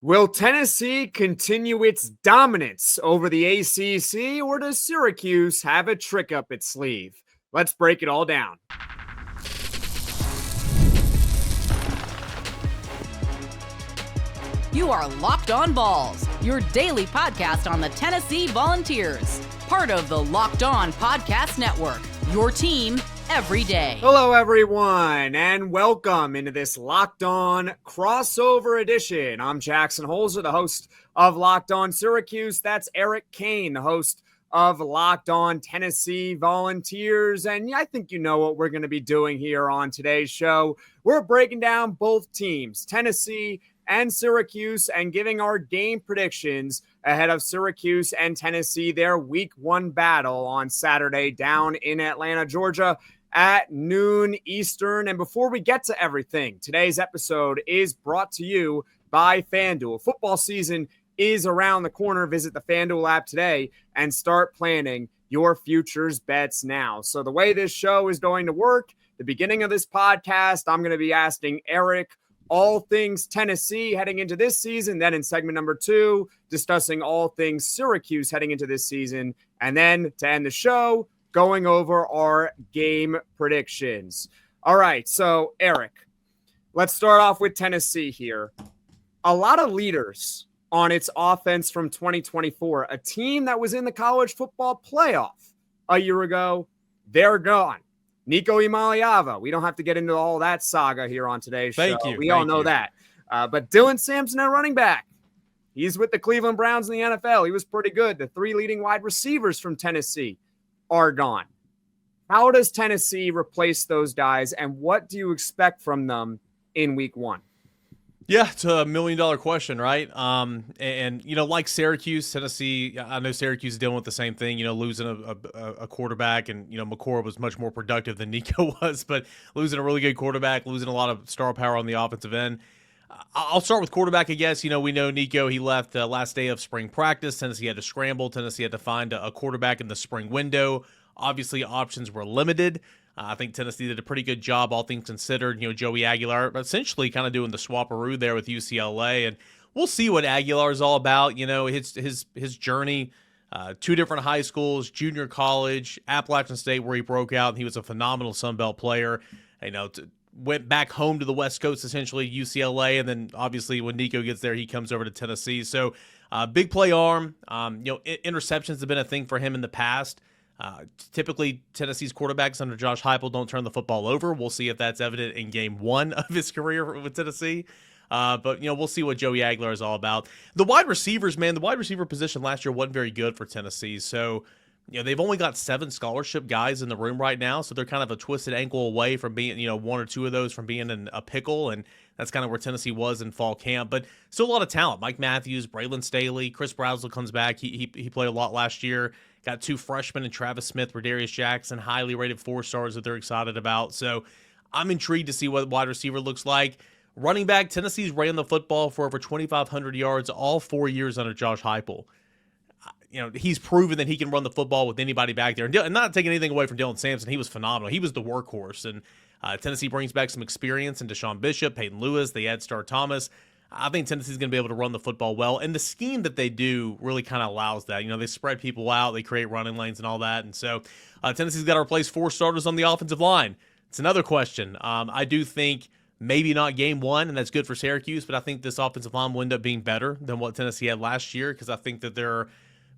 Will Tennessee continue its dominance over the ACC, or does Syracuse have a trick up its sleeve? Let's break it all down. You are Locked On Vols, your daily podcast on the Tennessee Volunteers. Part of the Locked On Podcast Network, your team every day. Hello, everyone, and welcome into this Locked On crossover edition. I'm Jackson Holzer, the host of Locked On Syracuse. That's Eric Cain, the host of Locked On Tennessee Volunteers. And I think you know what we're going to be doing here on today's show. We're breaking down both teams, Tennessee and Syracuse, and giving our game predictions ahead of Syracuse and Tennessee, their week one battle on Saturday down in Atlanta, Georgia at noon Eastern. And before we get to everything, today's episode is brought to you by FanDuel. Football season is around the corner. Visit the FanDuel app today and start planning your futures bets now. So the way this show is going to work, the beginning of this podcast, I'm going to be asking Eric all things Tennessee heading into this season. Then in segment number 2, discussing all things Syracuse heading into this season. And then to end the show, going over our game predictions. All right, so Eric, let's start off with Tennessee here. A lot of leaders on its offense from 2024, a team that was in the college football playoff a year ago, they're gone. Nico Iamaleava. We don't have to get into all that saga here on today's show. Thank you. We all know that. But Dylan Sampson at running back. He's with the Cleveland Browns in the NFL. He was pretty good. The 3 leading wide receivers from Tennessee are gone. How does Tennessee replace those guys, and what do you expect from them in week one? Yeah, it's a $1 million question, right? And like Syracuse, Tennessee, I know Syracuse is dealing with the same thing, losing a quarterback, and, McCord was much more productive than Nico was, but losing a really good quarterback, losing a lot of star power on the offensive end. I'll start with quarterback, I guess. We know Nico, he left the last day of spring practice. Tennessee had to scramble. Tennessee had to find a quarterback in the spring window. Obviously, options were limited. I think Tennessee did a pretty good job, all things considered. Joey Aguilar essentially kind of doing the swap-a-roo there with UCLA, and we'll see what Aguilar is all about. His journey, 2 different high schools, junior college, Appalachian State, where he broke out, and he was a phenomenal Sun Belt player. Went back home to the West Coast, essentially UCLA, and then obviously when Nico gets there, he comes over to Tennessee. So, big play arm. Interceptions have been a thing for him in the past. Typically, Tennessee's quarterbacks under Josh Heupel don't turn the football over. We'll see if that's evident in game 1 of his career with Tennessee. But we'll see what Joey Aguilar is all about. The wide receivers, man, the wide receiver position last year wasn't very good for Tennessee. So, they've only got 7 scholarship guys in the room right now. So they're kind of a twisted ankle away from being, 1 or 2 of those from being in a pickle. And that's kind of where Tennessee was in fall camp. But still a lot of talent. Mike Matthews, Braylon Staley, Chris Bradsell comes back. He played a lot last year. Got 2 freshmen in Travis Smith, Rodarius Jackson, highly rated 4-stars that they're excited about. So I'm intrigued to see what wide receiver looks like. Running back, Tennessee's ran the football for over 2,500 yards all 4 years under Josh Heupel. He's proven that he can run the football with anybody back there. And not taking anything away from Dylan Sampson, he was phenomenal. He was the workhorse. And Tennessee brings back some experience in Deshaun Bishop, Peyton Lewis. They add Star Thomas. I think Tennessee's going to be able to run the football well. And the scheme that they do really kind of allows that. They spread people out. They create running lanes and all that. And so Tennessee's got to replace 4 starters on the offensive line. It's another question. I do think maybe not game 1, and that's good for Syracuse, but I think this offensive line will end up being better than what Tennessee had last year because I think that they're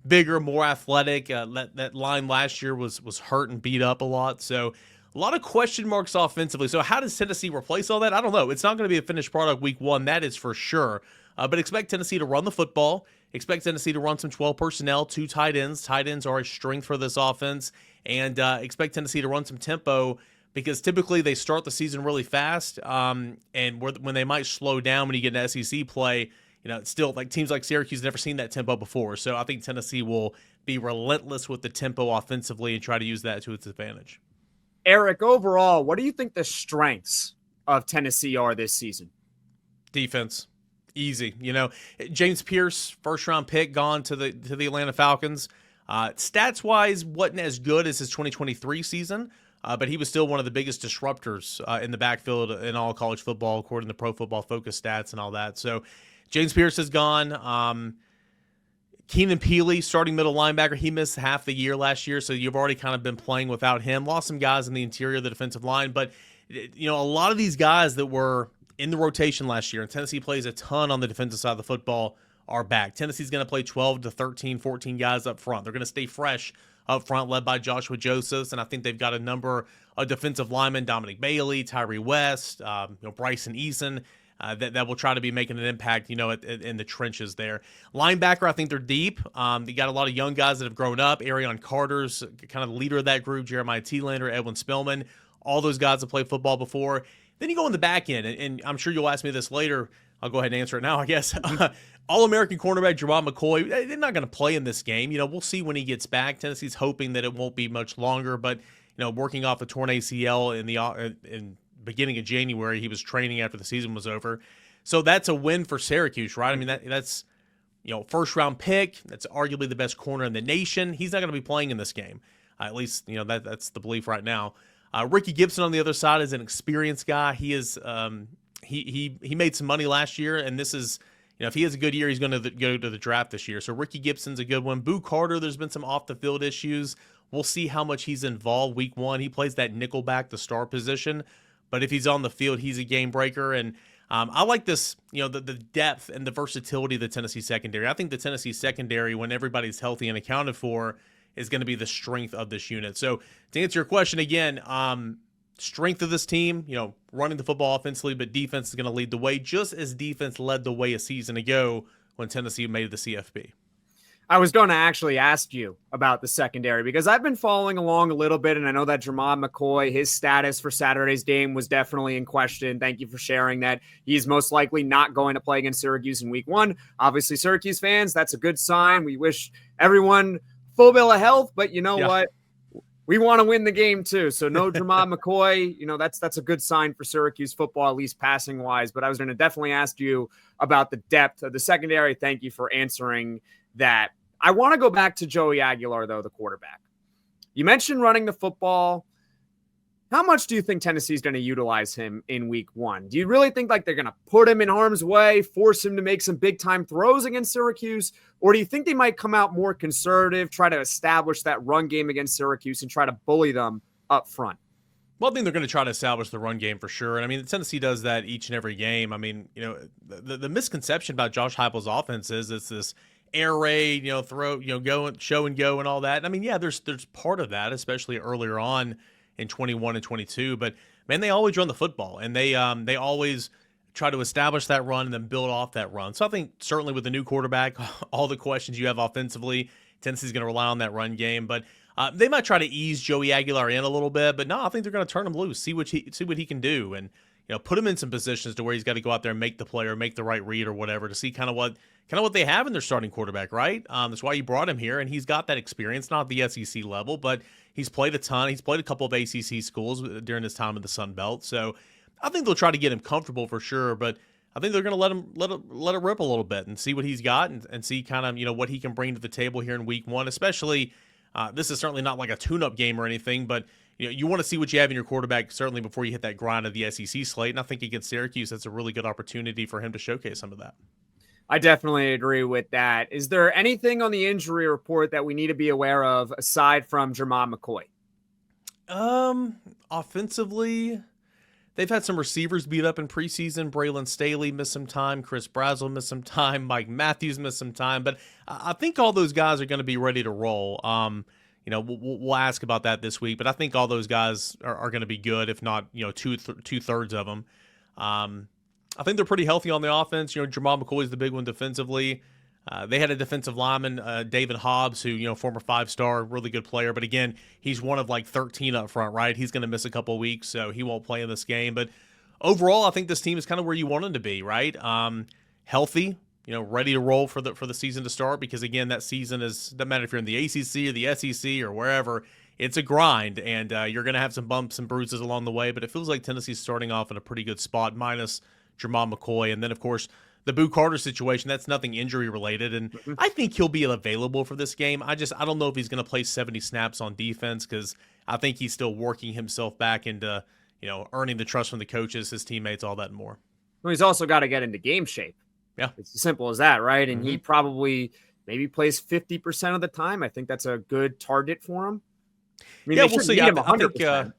bigger, more athletic. That line last year was hurt and beat up a lot. So a lot of question marks offensively. So how does Tennessee replace all that? I don't know. It's not going to be a finished product week 1. That is for sure. But expect Tennessee to run the football. Expect Tennessee to run some 12 personnel, 2 tight ends. Tight ends are a strength for this offense. And expect Tennessee to run some tempo because typically they start the season really fast. And when they might slow down when you get an SEC play, it's still like teams like Syracuse never seen that tempo before. So I think Tennessee will be relentless with the tempo offensively and try to use that to its advantage. Eric, overall, what do you think the strengths of Tennessee are this season? Defense. Easy. James Pierce, first-round pick, gone to the Atlanta Falcons. Stats-wise, wasn't as good as his 2023 season, but he was still one of the biggest disruptors in the backfield in all college football, according to Pro Football Focus stats and all that. So James Pierce is gone. Keenan Peely, starting middle linebacker, he missed half the year last year, so you've already kind of been playing without him. Lost some guys in the interior of the defensive line, but a lot of these guys that were in the rotation last year, and Tennessee plays a ton on the defensive side of the football, are back. Tennessee's going to play 12 to 13, 14 guys up front. They're going to stay fresh up front, led by Joshua Josephs, and I think they've got a number of defensive linemen, Dominic Bailey, Tyree West, Bryson Eason, that will try to be making an impact, in the trenches there. Linebacker, I think they're deep. They got a lot of young guys that have grown up. Arion Carter's kind of the leader of that group. Jeremiah Thielander, Edwin Spillman, all those guys have played football before. Then you go in the back end, and I'm sure you'll ask me this later. I'll go ahead and answer it now, I guess. All-American cornerback Jermon McCoy, they're not going to play in this game. We'll see when he gets back. Tennessee's hoping that it won't be much longer, but working off a torn ACL in beginning of January, he was training after the season was over. So that's a win for Syracuse, right? I mean, that's first-round pick. That's arguably the best corner in the nation. He's not going to be playing in this game. At least, that's the belief right now. Ricky Gibson on the other side is an experienced guy. He is he made some money last year, and this is, if he has a good year, he's going to go to the draft this year. So Ricky Gibson's a good one. Boo Carter, there's been some off-the-field issues. We'll see how much he's involved week one. He plays that nickelback, the star position. But if he's on the field, he's a game breaker. And I like this, the depth and the versatility of the Tennessee secondary. I think the Tennessee secondary, when everybody's healthy and accounted for, is going to be the strength of this unit. So to answer your question again, strength of this team, running the football offensively, but defense is going to lead the way, just as defense led the way a season ago when Tennessee made the CFP. I was going to actually ask you about the secondary because I've been following along a little bit, and I know that Jermon McCoy, his status for Saturday's game was definitely in question. Thank you for sharing that. He's most likely not going to play against Syracuse in week one. Obviously, Syracuse fans, that's a good sign. We wish everyone full bill of health, but you know what? We want to win the game too. So no Jermon McCoy, that's a good sign for Syracuse football, at least passing wise. But I was going to definitely ask you about the depth of the secondary. Thank you for answering that. I want to go back to Joey Aguilar, though, the quarterback. You mentioned running the football. How much do you think Tennessee's going to utilize him in week one? Do you really think they're going to put him in harm's way, force him to make some big-time throws against Syracuse? Or do you think they might come out more conservative, try to establish that run game against Syracuse and try to bully them up front? Well, I think they're going to try to establish the run game for sure. And I mean, Tennessee does that each and every game. I mean, the misconception about Josh Heupel's offense is it's this air raid, throw, go and show and go and all that. And I mean, yeah, there's part of that, especially earlier on in 21 and 22. But man, they always run the football, and they always try to establish that run and then build off that run. So I think certainly with the new quarterback, all the questions you have offensively, Tennessee's going to rely on that run game. But they might try to ease Joey Aguilar in a little bit. But no, I think they're going to turn him loose, see what he can do, and put him in some positions to where he's got to go out there and make the play or make the right read or whatever to see kind of what they have in their starting quarterback, right? That's why you brought him here, and he's got that experience, not the SEC level, but he's played a ton. He's played a couple of ACC schools during his time in the Sun Belt, so I think they'll try to get him comfortable for sure. But I think they're going to let it rip a little bit and see what he's got and see kind of what he can bring to the table here in week one. Especially, this is certainly not like a tune-up game or anything, but you want to see what you have in your quarterback certainly before you hit that grind of the SEC slate. And I think against Syracuse, that's a really good opportunity for him to showcase some of that. I definitely agree with that. Is there anything on the injury report that we need to be aware of aside from Jermon McCoy? Offensively, they've had some receivers beat up in preseason. Braylon Staley missed some time. Chris Brazzell missed some time. Mike Matthews missed some time. But I think all those guys are going to be ready to roll. We'll ask about that this week, but I think all those guys are going to be good, if not, two-thirds of them. I think they're pretty healthy on the offense. Jermon McCoy is the big one defensively. They had a defensive lineman, David Hobbs, who, former 5-star, really good player. But again, he's one of 13 up front, right? He's going to miss a couple of weeks, so he won't play in this game. But overall, I think this team is kind of where you want them to be, right? Healthy, ready to roll for the season to start, because again, that season doesn't matter if you're in the ACC or the SEC or wherever, it's a grind, and you're going to have some bumps and bruises along the way. But it feels like Tennessee's starting off in a pretty good spot, minus Jermon McCoy. And then, of course, the Boo Carter situation, that's nothing injury related. And I think he'll be available for this game. I don't know if he's going to play 70 snaps on defense, because I think he's still working himself back into, earning the trust from the coaches, his teammates, all that and more. Well, he's also got to get into game shape. Yeah. It's as simple as that, right? And he Mhm. probably maybe plays 50% of the time. I think that's a good target for him. I mean, Yeah, they we'll shouldn't see. need him I think 100%.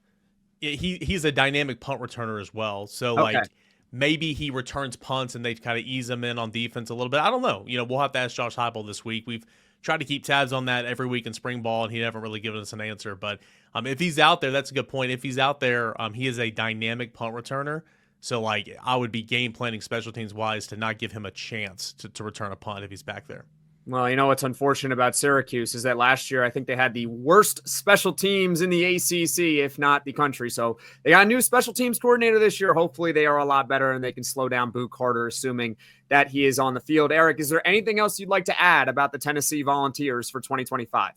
he's a dynamic punt returner as well. So Okay. like maybe he returns punts and they kind of ease him in on defense a little bit. I don't know. We'll have to ask Josh Heupel this week. We've tried to keep tabs on that every week in spring ball, and he never really given us an answer. But if he's out there, that's a good point. If he's out there, he is a dynamic punt returner. So like I would be game planning special teams wise to not give him a chance to return a punt if he's back there. Well, you know what's unfortunate about Syracuse is that last year I think they had the worst special teams in the ACC, if not the country. So they got a new special teams coordinator this year. Hopefully they are a lot better and they can slow down Boo Carter, assuming that he is on the field. Eric, is there anything else you'd like to add about the Tennessee Volunteers for 2025?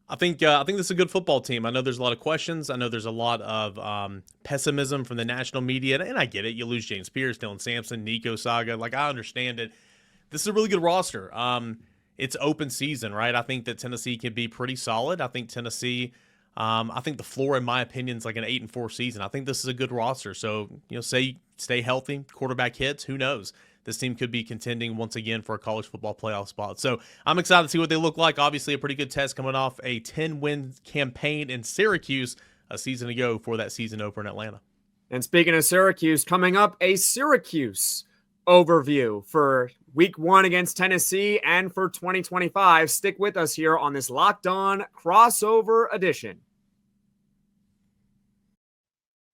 I think this is a good football team. I know there's a lot of questions. I know there's a lot of pessimism from the national media, and I get it. You lose James Pierce, Dylan Sampson, Nico Saga. Like I understand it. This is a really good roster. It's open season, right? I think that Tennessee can be pretty solid. I think Tennessee, I think the floor, in my opinion, is like an 8-4 season. I think this is a good roster. So, say stay healthy, quarterback hits, who knows? This team could be contending once again for a college football playoff spot. So I'm excited to see what they look like. Obviously, a pretty good test coming off a 10-win campaign in Syracuse a season ago for that season opener in Atlanta. And speaking of Syracuse, coming up, a Syracuse overview for week 1 against Tennessee and for 2025. Stick with us here on this Locked On crossover edition.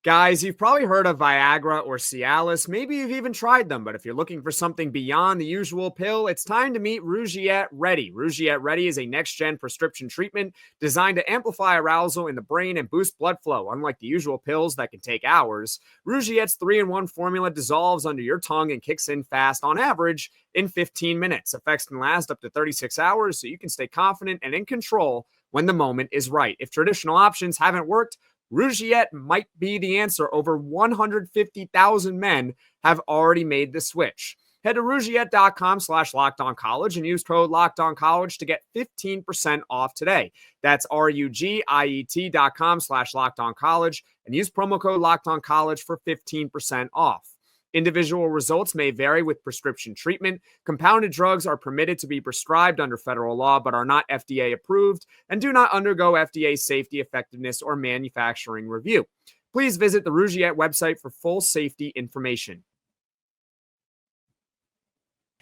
Guys, you've probably heard of Viagra or Cialis. Maybe you've even tried them, but if you're looking for something beyond the usual pill, it's time to meet Rougiette Ready. Rougiette Ready is a next-gen prescription treatment designed to amplify arousal in the brain and boost blood flow. Unlike the usual pills that can take hours, Rougiette's 3-in-1 formula dissolves under your tongue and kicks in fast, on average, in 15 minutes. Effects can last up to 36 hours, so you can stay confident and in control when the moment is right. If traditional options haven't worked, Rougiette might be the answer. Over 150,000 men have already made the switch. Head to rougiette.com/lockedoncollege and use code LOCKEDONCollege to get 15% off today. That's RUGIET.com/lockedoncollege and use promo code LOCKEDONCollege for 15% off. Individual results may vary with prescription treatment. Compounded drugs are permitted to be prescribed under federal law but are not FDA approved and do not undergo FDA safety, effectiveness, or manufacturing review. Please visit the Rougiette website for full safety information.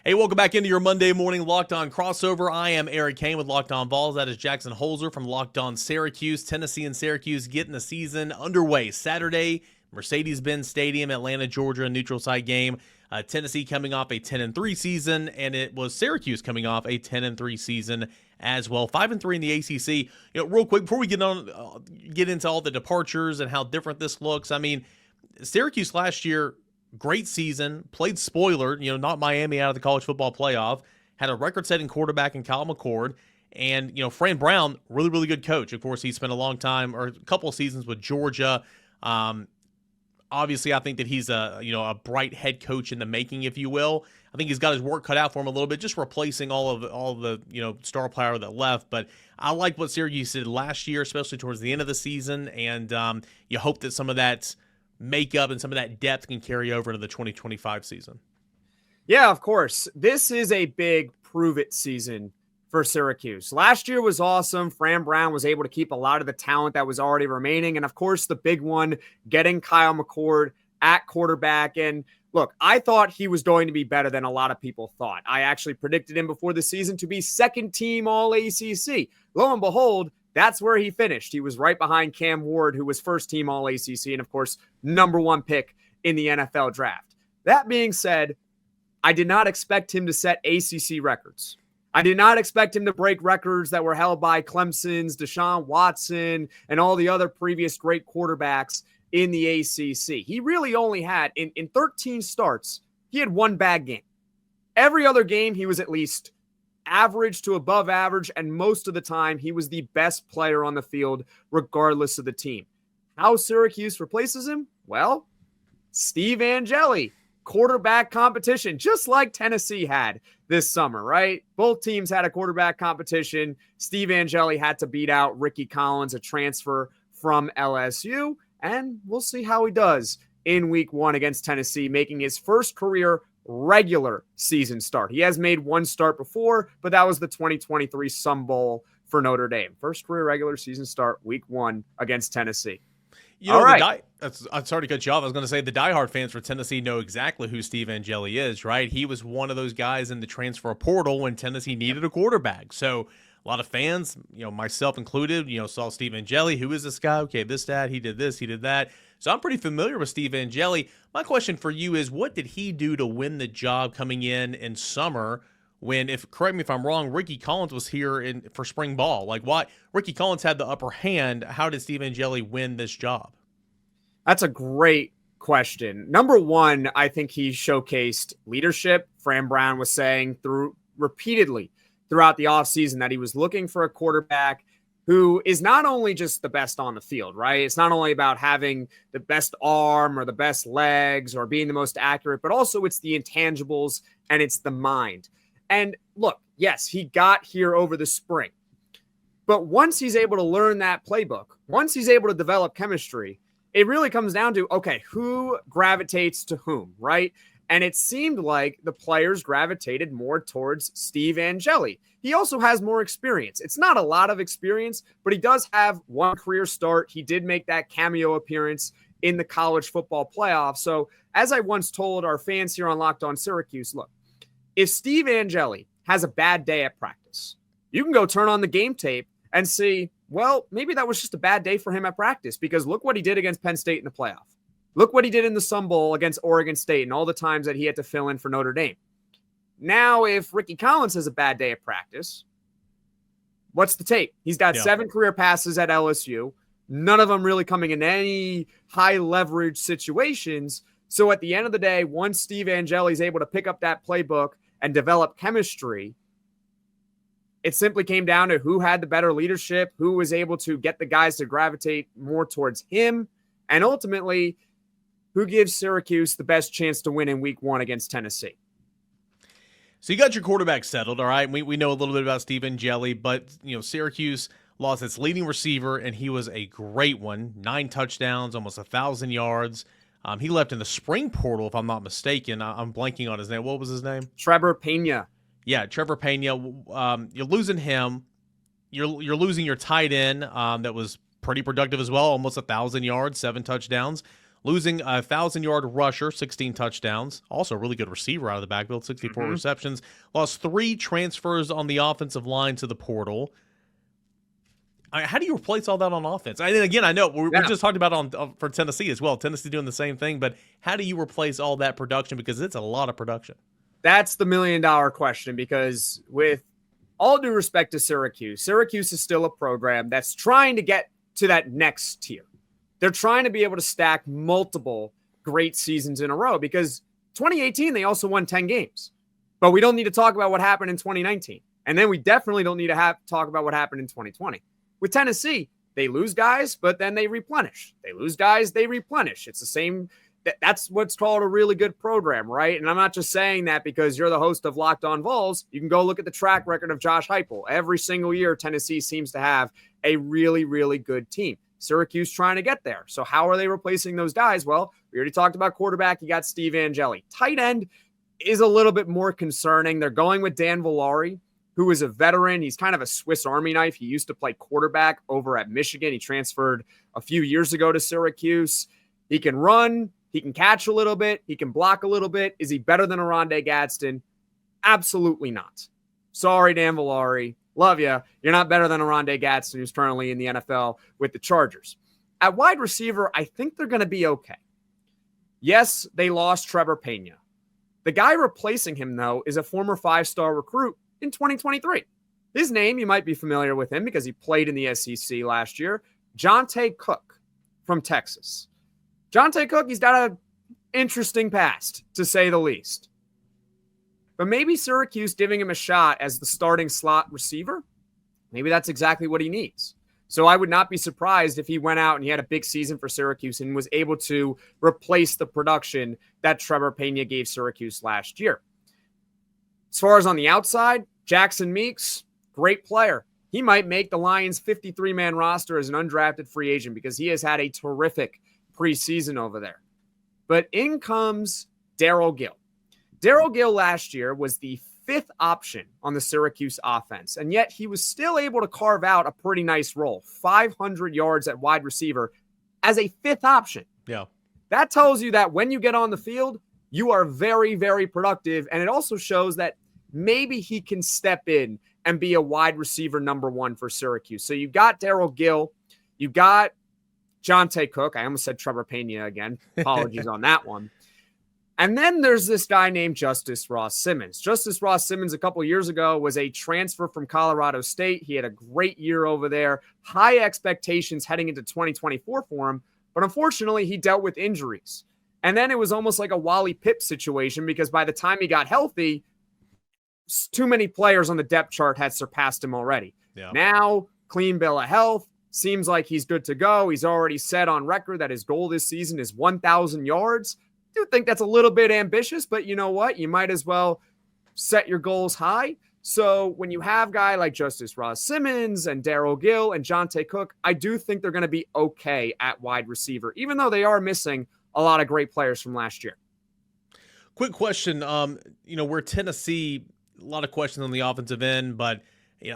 Hey, welcome back into your Monday morning Locked On crossover. I am Eric Cain with Locked On Vols. That is Jackson Holzer from Locked On Syracuse. Tennessee and Syracuse getting the season underway Saturday, Mercedes-Benz Stadium, Atlanta, Georgia, a neutral site game. Tennessee coming off a 10-3 season, and it was Syracuse coming off a 10-3 season as well. 5-3 in the ACC. Real quick before we get into all the departures and how different this looks. I mean, Syracuse last year, great season, played spoiler. Not Miami out of the college football playoff. Had a record-setting quarterback in Kyle McCord. And, Fran Brown, really, really good coach. Of course, he spent a long time or a couple of seasons with Georgia. Obviously, I think that he's a bright head coach in the making, if you will. I think he's got his work cut out for him a little bit, just replacing all of the star power that left. But I like what Syracuse did last year, especially towards the end of the season, and you hope that some of that makeup and some of that depth can carry over into the 2025 season. Yeah, of course. This is a big prove-it season for Syracuse. Last year was awesome. Fran Brown was able to keep a lot of the talent that was already remaining. And of course, the big one, getting Kyle McCord at quarterback. And look, I thought he was going to be better than a lot of people thought. I actually predicted him before the season to be second team All ACC. Lo and behold, that's where he finished. He was right behind Cam Ward, who was first team All ACC and of course, number 1 pick in the NFL draft. That being said, I did not expect him to set ACC records. I did not expect him to break records that were held by Clemson's, Deshaun Watson, and all the other previous great quarterbacks in the ACC. He really only had, in 13 starts, he had 1 bad game. Every other game, he was at least average to above average, and most of the time, he was the best player on the field, regardless of the team. How Syracuse replaces him? Well, Steve Angeli. Quarterback competition, just like Tennessee had this summer, right? Both teams had a quarterback competition. Steve Angeli had to beat out Ricky Collins, a transfer from LSU, and we'll see how he does in week 1 against Tennessee, making his first career regular season start. He has made one start before, but that was the 2023 Sun Bowl for Notre Dame. First career regular season start, week 1 against Tennessee. You know, I'm sorry to cut you off. I was going to say the diehard fans for Tennessee know exactly who Steve Angeli is, right? He was one of those guys in the transfer portal when Tennessee needed a quarterback. So a lot of fans, myself included, saw Steve Angeli. Who is this guy? Okay, this dad, he did this, he did that. So I'm pretty familiar with Steve Angeli. My question for you is, what did he do to win the job coming in summer when, correct me if I'm wrong, Ricky Collins was here for spring ball? Like, why? Ricky Collins had the upper hand. How did Steve Angeli win this job? That's a great question. Number one, I think he showcased leadership. Fran Brown was saying repeatedly throughout the offseason that he was looking for a quarterback who is not only just the best on the field, right? It's not only about having the best arm or the best legs or being the most accurate, but also it's the intangibles and it's the mind. And look, yes, he got here over the spring. But once he's able to learn that playbook, once he's able to develop chemistry, it really comes down to, okay, who gravitates to whom, right? And it seemed like the players gravitated more towards Steve Angeli. He also has more experience. It's not a lot of experience, but he does have one career start. He did make that cameo appearance in the college football playoff. So as I once told our fans here on Locked On Syracuse, look, if Steve Angeli has a bad day at practice, you can go turn on the game tape and see, well, maybe that was just a bad day for him at practice, because look what he did against Penn State in the playoff. Look what he did in the Sun Bowl against Oregon State and all the times that he had to fill in for Notre Dame. Now, if Ricky Collins has a bad day at practice, what's the tape? He's got 7 career passes at LSU, none of them really coming in any high leverage situations. So at the end of the day, once Steve Angeli is able to pick up that playbook and develop chemistry, it simply came down to who had the better leadership, who was able to get the guys to gravitate more towards him, and ultimately, who gives Syracuse the best chance to win in week 1 against Tennessee. So you got your quarterback settled, all right? We know a little bit about Steve Angeli, but Syracuse lost its leading receiver, and he was a great one. 9 touchdowns, almost 1,000 yards. He left in the spring portal, if I'm not mistaken. I'm blanking on his name. What was his name? Trevor Pena. Yeah, Trevor Pena. You're losing him. You're losing your tight end that was pretty productive as well, almost 1,000 yards, 7 touchdowns. Losing a 1,000-yard rusher, 16 touchdowns. Also a really good receiver out of the backfield, 64 receptions. Lost 3 transfers on the offensive line to the portal. How do you replace all that on offense? And again, I know we just talked about for Tennessee as well. Tennessee doing the same thing, but how do you replace all that production? Because it's a lot of production. That's the million-dollar question, because with all due respect to Syracuse, Syracuse is still a program that's trying to get to that next tier. They're trying to be able to stack multiple great seasons in a row, because 2018, they also won 10 games. But we don't need to talk about what happened in 2019. And then we definitely don't need to talk about what happened in 2020. With Tennessee, they lose guys, but then they replenish. They lose guys, they replenish. It's the same. That's what's called a really good program, right? And I'm not just saying that because you're the host of Locked On Vols. You can go look at the track record of Josh Heupel. Every single year, Tennessee seems to have a really, really good team. Syracuse trying to get there. So how are they replacing those guys? Well, we already talked about quarterback. You got Steve Angeli. Tight end is a little bit more concerning. They're going with Dan Villari, who is a veteran. He's kind of a Swiss Army knife. He used to play quarterback over at Michigan. He transferred a few years ago to Syracuse. He can run. He can catch a little bit. He can block a little bit. Is he better than Oronde Gadsden? Absolutely not. Sorry, Dan Villari. Love you. You're not better than Oronde Gadsden, who's currently in the NFL with the Chargers. At wide receiver, I think they're going to be okay. Yes, they lost Trevor Pena. The guy replacing him, though, is a former 5-star recruit in 2023. His name, you might be familiar with him because he played in the SEC last year, Jonte Cook from Texas. Jonte Cook, he's got an interesting past, to say the least. But maybe Syracuse giving him a shot as the starting slot receiver, maybe that's exactly what he needs. So I would not be surprised if he went out and he had a big season for Syracuse and was able to replace the production that Trevor Pena gave Syracuse last year. As far as on the outside, Jackson Meeks, great player. He might make the Lions' 53-man roster as an undrafted free agent because he has had a terrific preseason over there. But in comes Darryl Gill. Darryl Gill last year was the 5th option on the Syracuse offense, and yet he was still able to carve out a pretty nice role, 500 yards at wide receiver as a 5th option. Yeah. That tells you that when you get on the field, you are very, very productive, and it also shows that maybe he can step in and be a wide receiver number 1 for Syracuse. So you got Darryl Gill, you got Jonte Cook. I almost said Trevor Pena again. Apologies on that one. And then there's this guy named Justice Ross Simmons. Justice Ross Simmons a couple years ago was a transfer from Colorado State. He had a great year over there, high expectations heading into 2024 for him. But unfortunately, he dealt with injuries. And then it was almost like a Wally Pipp situation because by the time he got healthy, too many players on the depth chart had surpassed him already. Yeah. Now, clean bill of health. Seems like he's good to go. He's already said on record that his goal this season is 1,000 yards. I do think that's a little bit ambitious, but you know what? You might as well set your goals high. So when you have a guy like Justice Ross Simmons and Darryl Gill and Jonte Cook, I do think they're going to be okay at wide receiver, even though they are missing a lot of great players from last year. Quick question. We're Tennessee, a lot of questions on the offensive end, but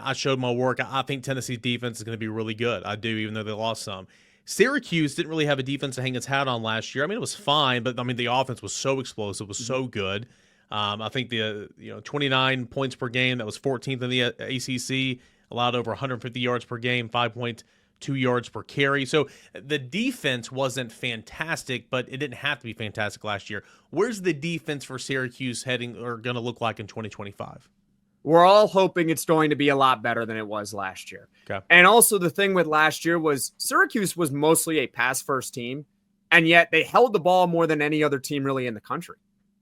I showed my work. I think Tennessee's defense is going to be really good. I do, even though they lost some. Syracuse didn't really have a defense to hang its hat on last year. I mean, it was fine, but the offense was so explosive, was so good. I think the 29 points per game, that was 14th in the ACC, allowed over 150 yards per game, 5.2 yards per carry. So the defense wasn't fantastic, but it didn't have to be fantastic last year. Where's the defense for Syracuse heading or going to look like in 2025? We're all hoping it's going to be a lot better than it was last year. Okay. And also the thing with last year was Syracuse was mostly a pass-first team, and yet they held the ball more than any other team really in the country.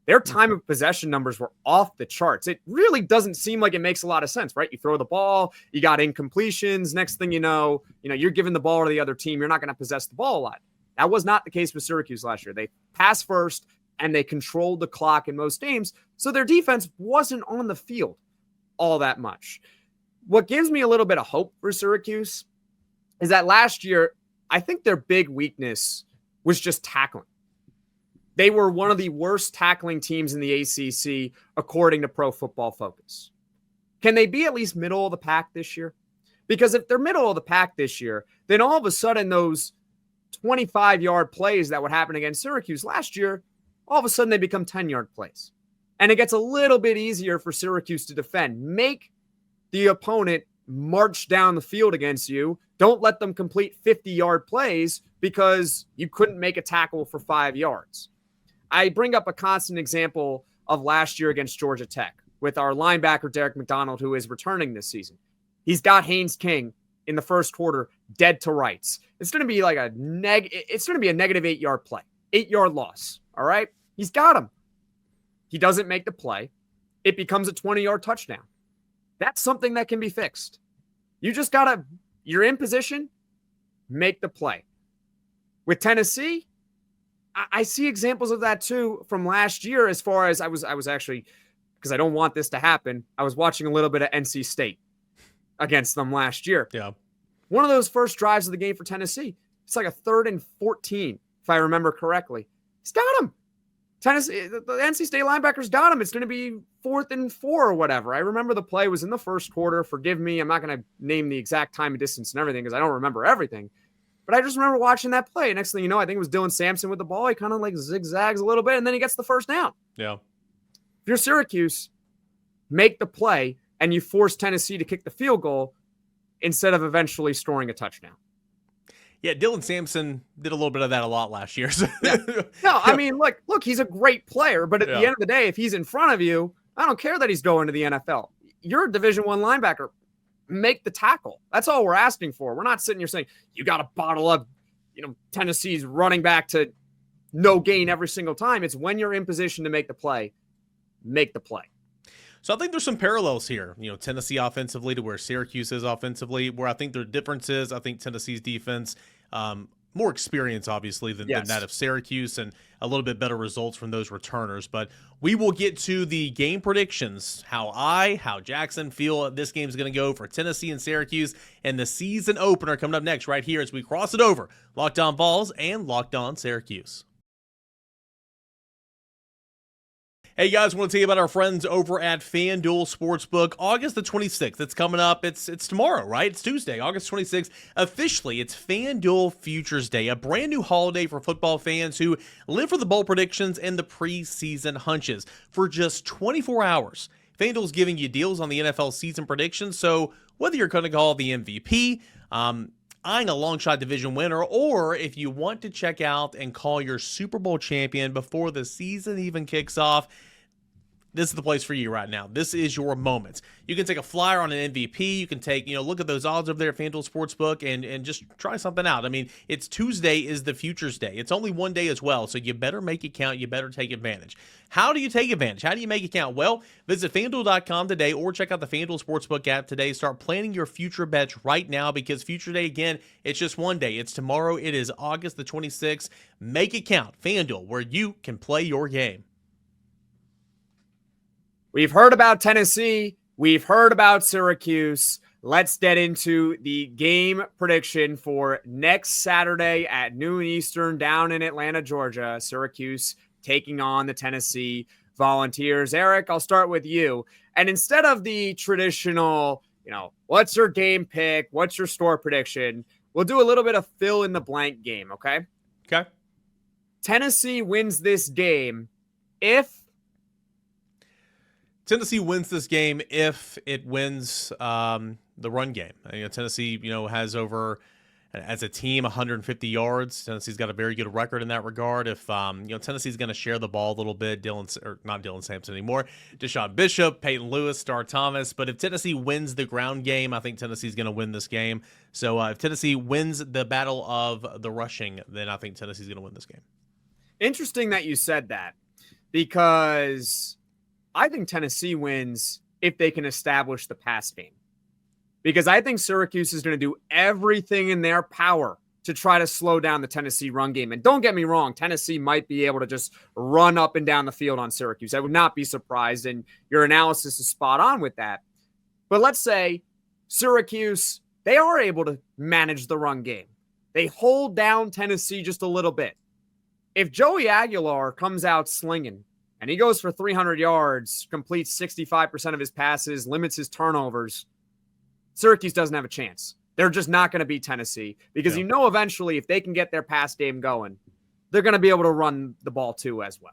Their time of possession numbers were off the charts. It really doesn't seem like it makes a lot of sense, right? You throw the ball, you got incompletions. Next thing you know, you're giving the ball to the other team. You're not going to possess the ball a lot. That was not the case with Syracuse last year. They pass first, and they controlled the clock in most games, so their defense wasn't on the field all that much. What gives me a little bit of hope for Syracuse is that last year, I think their big weakness was just tackling. They were one of the worst tackling teams in the ACC, according to Pro Football Focus. Can they be at least middle of the pack this year? Because if they're middle of the pack this year, then all of a sudden those 25-yard plays that would happen against Syracuse last year, all of a sudden they become 10-yard plays. And it gets a little bit easier for Syracuse to defend. Make the opponent march down the field against you. Don't let them complete 50-yard plays because you couldn't make a tackle for 5 yards. I bring up a constant example of last year against Georgia Tech with our linebacker, Derek McDonald, who is returning this season. He's got Haynes King in the first quarter dead to rights. It's going to be like a negative 8-yard play, 8-yard loss. All right. He's got him. He doesn't make the play. It becomes a 20-yard touchdown. That's something that can be fixed. You just you're in position, make the play. With Tennessee, I see examples of that too from last year as far as I was actually, because I don't want this to happen, I was watching a little bit of NC State against them last year. Yeah. One of those first drives of the game for Tennessee, it's like a 3rd and 14, if I remember correctly. He's got him. Tennessee, the NC State linebackers got him. It's going to be 4th and 4 or whatever. I remember the play was in the first quarter. Forgive me. I'm not going to name the exact time and distance and everything because I don't remember everything. But I just remember watching that play. Next thing you know, I think it was Dylan Sampson with the ball. He kind of like zigzags a little bit, and then he gets the first down. Yeah. If you're Syracuse, make the play, and you force Tennessee to kick the field goal instead of eventually scoring a touchdown. Yeah, Dylan Sampson did a little bit of that a lot last year. So. Yeah. No, I mean, look, he's a great player, but at the end of the day, if he's in front of you, I don't care that he's going to the NFL. You're a Division I linebacker. Make the tackle. That's all we're asking for. We're not sitting here saying you got to bottle up, Tennessee's running back to no gain every single time. It's when you're in position to make the play, make the play. So I think there's some parallels here, Tennessee offensively to where Syracuse is offensively, where I think their difference is, I think Tennessee's defense, more experience, obviously, than that of Syracuse, and a little bit better results from those returners. But we will get to the game predictions, how Jackson feel this game is going to go for Tennessee and Syracuse, and the season opener coming up next right here as we cross it over. Locked On Vols and Locked On Syracuse. Hey guys, want to tell you about our friends over at FanDuel Sportsbook. August the 26th, it's coming up. It's tomorrow, right? It's Tuesday, August 26th. Officially, it's FanDuel Futures Day, a brand new holiday for football fans who live for the bowl predictions and the preseason hunches. For just 24 hours, FanDuel's giving you deals on the NFL season predictions. So whether you're going to call the MVP, eyeing a long shot division winner, or if you want to check out and call your Super Bowl champion before the season even kicks off, this is the place for you right now. This is your moment. You can take a flyer on an MVP. You can take, look at those odds over there at FanDuel Sportsbook and just try something out. I mean, it's Tuesday is the Futures Day. It's only one day as well, so you better make it count. You better take advantage. How do you take advantage? How do you make it count? Well, visit FanDuel.com today or check out the FanDuel Sportsbook app today. Start planning your future bets right now because Future Day, again, it's just one day. It's tomorrow. It is August the 26th. Make it count. FanDuel, where you can play your game. We've heard about Tennessee. We've heard about Syracuse. Let's get into the game prediction for next Saturday at noon Eastern down in Atlanta, Georgia. Syracuse taking on the Tennessee Volunteers. Eric, I'll start with you. And instead of the traditional, what's your game pick? What's your score prediction? We'll do a little bit of fill in the blank game, okay? Okay. Tennessee wins this game if Tennessee wins this game if it wins the run game. Tennessee, has over, as a team, 150 yards. Tennessee's got a very good record in that regard. If Tennessee's going to share the ball a little bit, not Dylan Sampson anymore, Deshaun Bishop, Peyton Lewis, Star Thomas. But if Tennessee wins the ground game, I think Tennessee's going to win this game. So if Tennessee wins the battle of the rushing, then I think Tennessee's going to win this game. Interesting that you said that, because I think Tennessee wins if they can establish the pass game, because I think Syracuse is going to do everything in their power to try to slow down the Tennessee run game. And don't get me wrong, Tennessee might be able to just run up and down the field on Syracuse. I would not be surprised, and your analysis is spot on with that. But let's say Syracuse, they are able to manage the run game. They hold down Tennessee just a little bit. If Joey Aguilar comes out slinging, and he goes for 300 yards, completes 65% of his passes, limits his turnovers, Syracuse doesn't have a chance. They're just not going to beat Tennessee because eventually if they can get their pass game going, they're going to be able to run the ball too as well.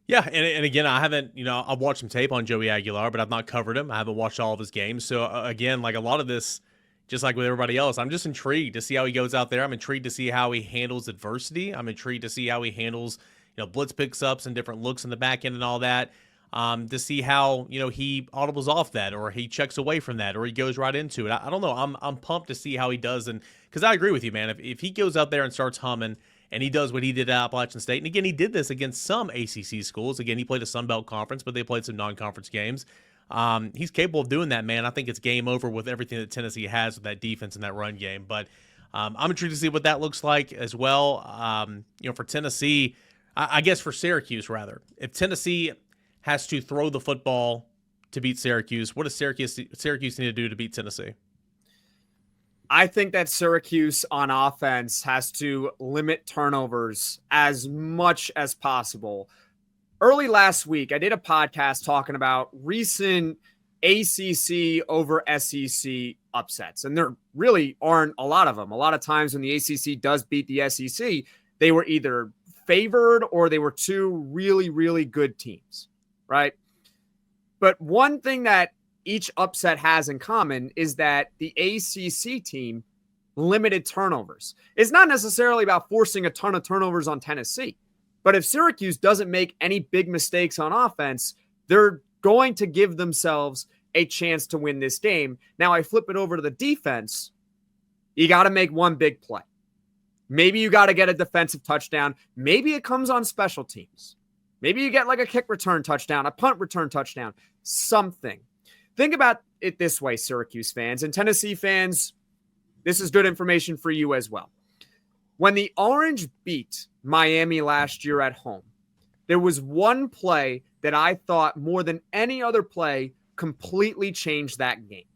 Yeah, and again, I haven't, I've watched some tape on Joey Aguilar, but I've not covered him. I haven't watched all of his games. So again, like a lot of this, just like with everybody else, I'm just intrigued to see how he goes out there. I'm intrigued to see how he handles adversity. I'm intrigued to see how he handles blitz picks-ups and different looks in the back end and all that, to see how, he audibles off that, or he checks away from that, or he goes right into it. I don't know. I'm pumped to see how he does. And because I agree with you, man, if he goes out there and starts humming and he does what he did at Appalachian State, and again, he did this against some ACC schools. Again, he played a Sun Belt conference, but they played some non-conference games. He's capable of doing that, man. I think it's game over with everything that Tennessee has with that defense and that run game. But I'm intrigued to see what that looks like as well. For Tennessee, I guess for Syracuse, rather, if Tennessee has to throw the football to beat Syracuse, what does Syracuse need to do to beat Tennessee? I think that Syracuse on offense has to limit turnovers as much as possible. Early last week, I did a podcast talking about recent ACC over SEC upsets, and there really aren't a lot of them. A lot of times when the ACC does beat the SEC, they were either favored or they were two really, really good teams, right? But one thing that each upset has in common is that the ACC team limited turnovers. It's not necessarily about forcing a ton of turnovers on Tennessee, but if Syracuse doesn't make any big mistakes on offense, they're going to give themselves a chance to win this game. Now, I flip it over to the defense. You got to make one big play. Maybe you got to get a defensive touchdown. Maybe it comes on special teams. Maybe you get like a kick return touchdown, a punt return touchdown, something. Think about it this way, Syracuse fans and Tennessee fans. This is good information for you as well. When the Orange beat Miami last year at home, there was one play that I thought more than any other play completely changed that game.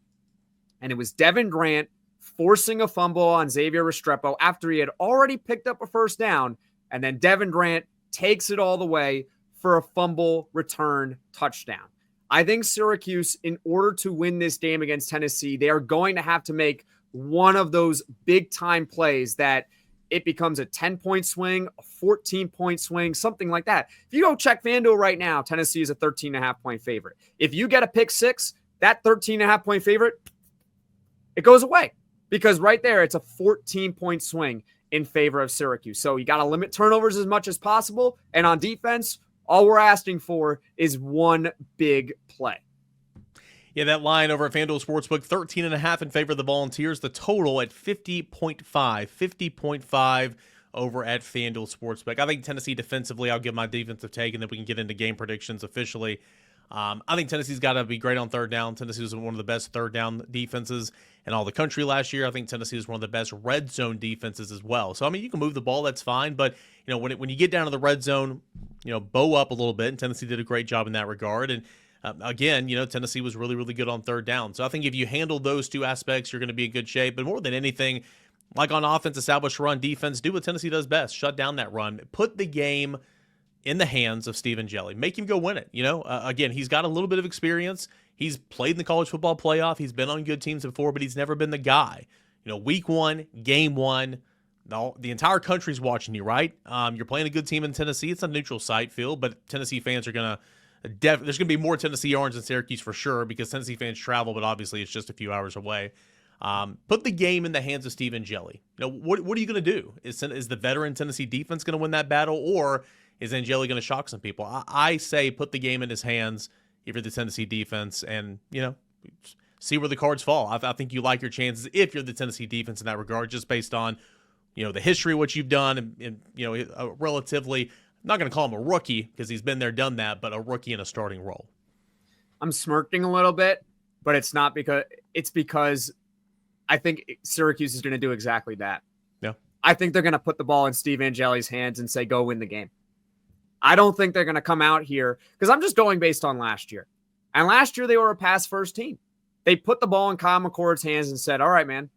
And it was Devin Grant forcing a fumble on Xavier Restrepo after he had already picked up a first down. And then Devin Grant takes it all the way for a fumble return touchdown. I think Syracuse, in order to win this game against Tennessee, they are going to have to make one of those big-time plays that it becomes a 10-point swing, a 14-point swing, something like that. If you go check FanDuel right now, Tennessee is a 13.5-point favorite. If you get a pick six, that 13.5-point favorite, it goes away because right there, it's a 14-point swing in favor of Syracuse. So you got to limit turnovers as much as possible. And on defense, all we're asking for is one big play. Yeah, that line over at FanDuel Sportsbook, 13.5 in favor of the Volunteers. The total at 50.5 over at FanDuel Sportsbook. I think Tennessee defensively, I'll give my defensive take, and then we can get into game predictions officially. I think Tennessee's got to be great on third down. Tennessee was one of the best third down defenses in all the country last year. I think Tennessee is one of the best red zone defenses as well. So, I mean, you can move the ball, that's fine. But, when you get down to the red zone, bow up a little bit, and Tennessee did a great job in that regard. And again, Tennessee was really, really good on third down. So I think if you handle those two aspects, you're going to be in good shape. But more than anything, like on offense, establish run, defense, do what Tennessee does best. Shut down that run. Put the game in the hands of Steve Angeli. Make him go win it. Again, he's got a little bit of experience. He's played in the college football playoff. He's been on good teams before, but he's never been the guy. Week one, game one, the entire country's watching you, right? You're playing a good team in Tennessee. It's a neutral site field, but Tennessee fans are going to there's going to be more Tennessee Orange than Syracuse for sure because Tennessee fans travel, but obviously it's just a few hours away. Put the game in the hands of Steve Angeli. What are you going to do? Is the veteran Tennessee defense going to win that battle, or is Angeli going to shock some people? I say put the game in his hands if you're the Tennessee defense and, see where the cards fall. I think you like your chances if you're the Tennessee defense in that regard, just based on, the history of what you've done and a relatively – I'm not going to call him a rookie because he's been there, done that, but a rookie in a starting role. I'm smirking a little bit, but it's because I think Syracuse is going to do exactly that. Yeah. I think they're going to put the ball in Steve Angeli's hands and say, go win the game. I don't think they're going to come out here because I'm just going based on last year. And last year they were a pass first team. They put the ball in Kyle McCord's hands and said, all right, man,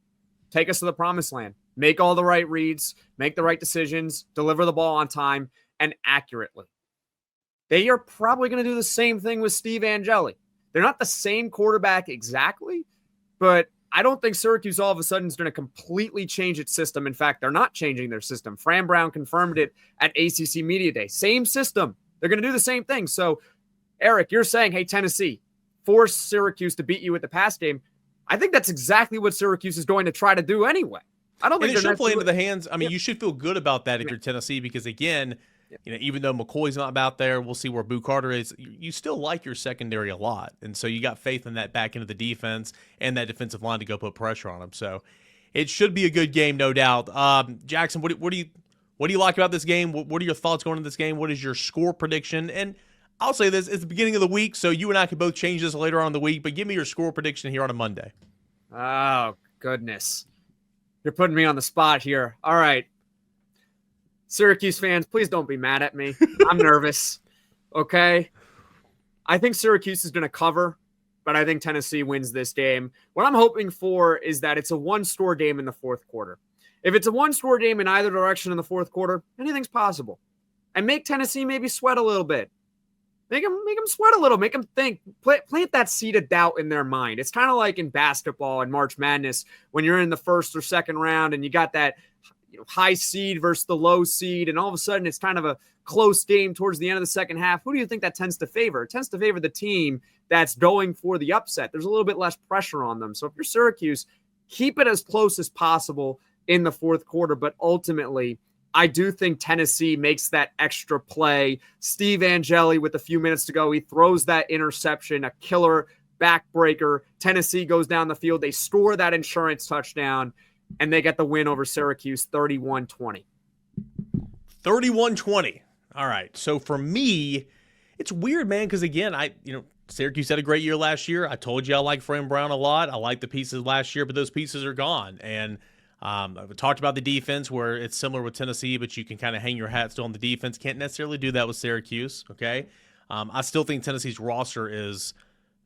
take us to the promised land. Make all the right reads, make the right decisions, deliver the ball on time and accurately. They are probably going to do the same thing with Steve Angeli. They're not the same quarterback exactly, but I don't think Syracuse all of a sudden is going to completely change its system. In fact, they're not changing their system. Fran Brown confirmed it at ACC Media Day. Same system. They're going to do the same thing. So, Eric, you're saying, hey, Tennessee, force Syracuse to beat you with the pass game. I think that's exactly what Syracuse is going to try to do anyway. I don't think it should play into the hands. I mean, you should feel good about that if you're Tennessee because, again, even though McCoy's not out there, we'll see where Boo Carter is. You still like your secondary a lot, and so you got faith in that back end of the defense and that defensive line to go put pressure on them. So it should be a good game, no doubt. Jackson, what do you like about this game? What are your thoughts going into this game? What is your score prediction? And I'll say this: it's the beginning of the week, so you and I can both change this later on in the week. But give me your score prediction here on a Monday. Oh goodness, you're putting me on the spot here. All right. Syracuse fans, please don't be mad at me. I'm nervous. Okay. I think Syracuse is going to cover, but I think Tennessee wins this game. What I'm hoping for is that it's a one-score game in the fourth quarter. If it's a one-score game in either direction in the fourth quarter, anything's possible. And make Tennessee maybe sweat a little bit. Make them sweat a little. Make them think. Plant that seed of doubt in their mind. It's kind of like in basketball and March Madness when you're in the first or second round and you got that high seed versus the low seed, and all of a sudden it's kind of a close game towards the end of the second half. Who do you think that tends to favor? It tends to favor the team that's going for the upset. There's a little bit less pressure on them. So if you're Syracuse, keep it as close as possible in the fourth quarter. But ultimately, I do think Tennessee makes that extra play. Steve Angeli, with a few minutes to go, he throws that interception, a killer backbreaker. Tennessee goes down the field. They score that insurance touchdown, and they get the win over Syracuse 31-20. 31-20. All right. So for me, it's weird, man, because again, Syracuse had a great year last year. I told you I like Fran Brown a lot. I liked the pieces last year, but those pieces are gone. And I've talked about the defense where it's similar with Tennessee, but you can kind of hang your hat still on the defense. Can't necessarily do that with Syracuse, okay? I still think Tennessee's roster is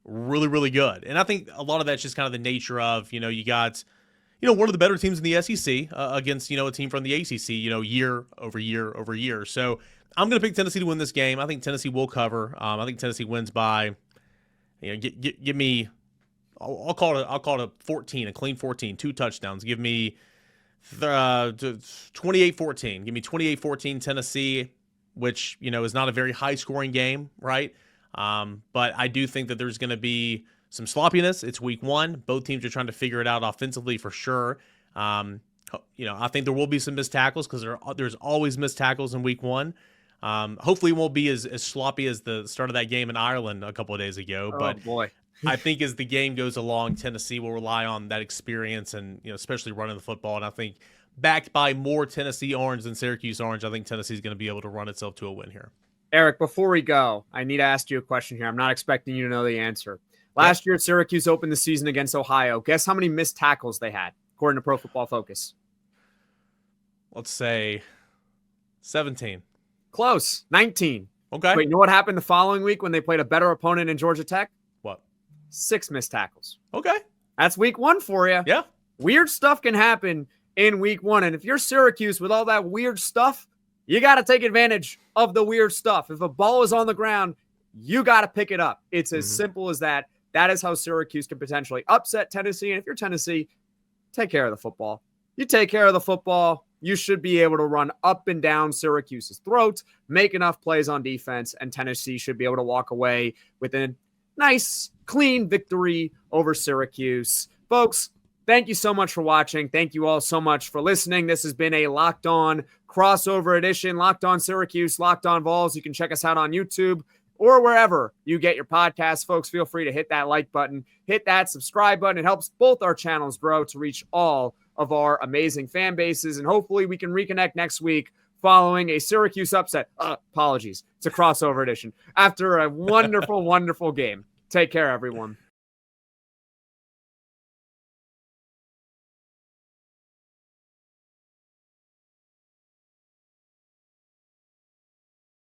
really, really good. And I think a lot of that's just kind of the nature of, you got – one of the better teams in the SEC against, a team from the ACC, year over year over year. So I'm going to pick Tennessee to win this game. I think Tennessee will cover. I think Tennessee wins by, give me, I'll call it a 14, a clean 14, 2 touchdowns. Give me 28-14. Give me 28-14 Tennessee, which, is not a very high scoring game, right? But I do think that there's going to be some sloppiness. It's week 1. Both teams are trying to figure it out offensively for sure. I think there will be some missed tackles because there's always missed tackles in week 1. Hopefully it won't be as sloppy as the start of that game in Ireland a couple of days ago. But boy. I think as the game goes along, Tennessee will rely on that experience and, especially running the football. And I think backed by more Tennessee orange than Syracuse orange, I think Tennessee is going to be able to run itself to a win here. Eric, before we go, I need to ask you a question here. I'm not expecting you to know the answer. Last year, Syracuse opened the season against Ohio. Guess how many missed tackles they had, according to Pro Football Focus? Let's say 17. Close. 19. Okay. Wait, you know what happened the following week when they played a better opponent in Georgia Tech? What? 6 missed tackles. Okay. That's week 1 for you. Yeah. Weird stuff can happen in week 1. And if you're Syracuse with all that weird stuff, you got to take advantage of the weird stuff. If a ball is on the ground, you got to pick it up. It's as simple as that. That is how Syracuse can potentially upset Tennessee. And if you're Tennessee, take care of the football. You take care of the football, you should be able to run up and down Syracuse's throat, make enough plays on defense, and Tennessee should be able to walk away with a nice, clean victory over Syracuse. Folks, thank you so much for watching. Thank you all so much for listening. This has been a Locked On crossover edition, Locked On Syracuse, Locked On Vols. You can check us out on YouTube or wherever you get your podcasts. Folks, feel free to hit that like button, hit that subscribe button. It helps both our channels grow to reach all of our amazing fan bases. And hopefully we can reconnect next week following a Syracuse upset. Apologies. It's a crossover edition after a wonderful, wonderful game. Take care, everyone.